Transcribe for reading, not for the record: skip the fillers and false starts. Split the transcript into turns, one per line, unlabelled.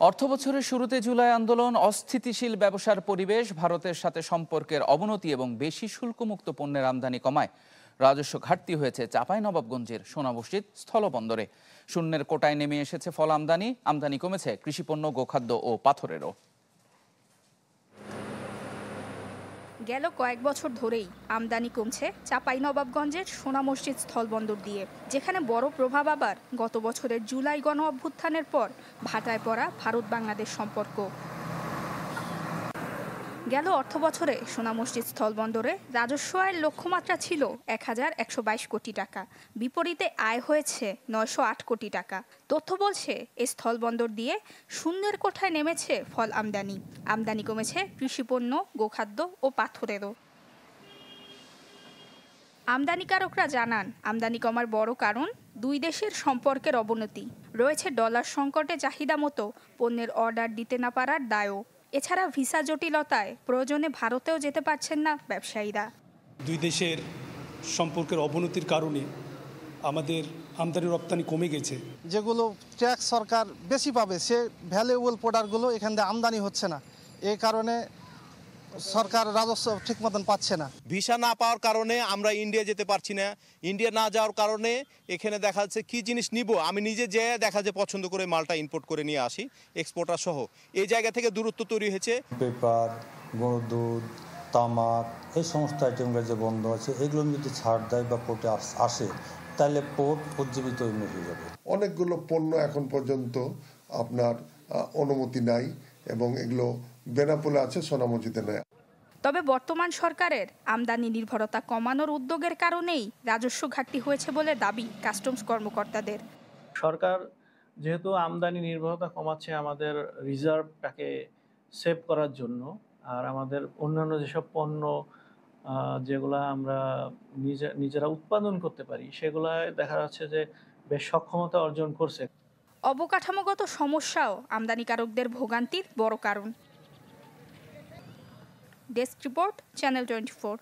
অর্থবছরের শুরুতে জুলাই আন্দোলন, অস্থিতিশীল ব্যবসার পরিবেশ, ভারতের সাথে সম্পর্কের অবনতি এবং বেশি শুল্কমুক্ত পণ্যের আমদানি কমায় রাজস্ব ঘাটতি হয়েছে চাঁপাইনবাবগঞ্জের সোনামসজিদ স্থলবন্দরে। শূন্যের কোটায় নেমে এসেছে ফল আমদানি কমেছে কৃষিপণ্য, গোখাদ্য ও পাথরেরও।
গেল কয়েক বছর ধরেই আমদানি কমছে চাঁপাইনবাবগঞ্জের সোনামসজিদ স্থলবন্দর দিয়ে, যেখানে বড় প্রভাব আবার গত বছরের জুলাই গণ অভ্যুত্থানের পর ভাটায় পড়া ভারত বাংলাদেশ সম্পর্ক। গেল অর্থবছরে সোনামসজিদ স্থলবন্দরে রাজস্ব আয়ের লক্ষ্যমাত্রা ছিল ১,১২২ কোটি টাকা, বিপরীতে আয় হয়েছে ৯০৮ কোটি টাকা। তথ্য বলছে এই স্থলবন্দর দিয়ে শূন্যের কোঠায় নেমেছে ফল আমদানি কমেছে কৃষিপণ্য, গোখাদ্য ও পাথরেরও। আমদানিকারকরা জানান, আমদানি কমার বড় কারণ দুই দেশের সম্পর্কের অবনতি। রয়েছে ডলার সংকটে চাহিদা মতো পণ্যের অর্ডার দিতে না পারার দায়ও। এছাড়া ভিসা জটিলতায় প্রয়োজনে ভারতেও যেতে পারছেন না ব্যবসায়ীরা।
দুই দেশের সম্পর্কের অবনতির কারণে আমাদের আমদানি রপ্তানি কমে গেছে।
যেগুলো ট্যাক্স সরকার বেশি পাবে, সে ভ্যালুয়েবল প্রোডাক্টগুলো এখান থেকে আমদানি হচ্ছে না। এই কারণে সরকার রাজস্ব ঠিক মতন পাচ্ছে না।
ভিসা না পাওয়ার কারণে আমরা ইন্ডিয়া যেতে পারছি না। ইন্ডিয়া না যাওয়ার কারণে এখানে দেখা যাচ্ছে কি জিনিস নিব, আমি নিজে যে দেখা যায় পছন্দ করে মালটা ইম্পোর্ট করে নিয়ে আসি, এক্সপোর্টার সহ। এই জায়গা থেকে দূরত্ব তৈরি হয়েছে।
পেপার, গরুর দুধ, তামাক, এই সমস্ত আইটেমগুলো যে বন্ধ আছে, এগুলো যদি ছাড় দেয় বা পোর্টে আসে, তাহলে পোর্ট উজ্জীবিত হয়ে যাবে।
অনেকগুলো পণ্য এখন পর্যন্ত আপনার অনুমতি নাই এবং এগুলো বেনাপোলে আছে, সোনামসজিদে নেয়।
তবে বর্তমান সরকারের আমদানি নির্ভরতা কমানোর উদ্যোগের কারণেই রাজস্ব ঘাটতি হয়েছে বলে দাবি কাস্টমস কর্মকর্তাদের।
সরকার যেহেতু আমদানি নির্ভরতা কমাচ্ছে আমাদের রিজার্ভটাকে সেভ করার জন্য, আর আমাদের অন্যান্য যেসব পণ্য যেগুলা আমরা নিজেরা উৎপাদন করতে পারি, সেগুলায় দেখা যাচ্ছে যে বেশ সক্ষমতা অর্জন করছে।
অবকাঠামোগত সমস্যাও আমদানিকারকদের ভোগান্তির বড় কারণ। Desk report, channel 24।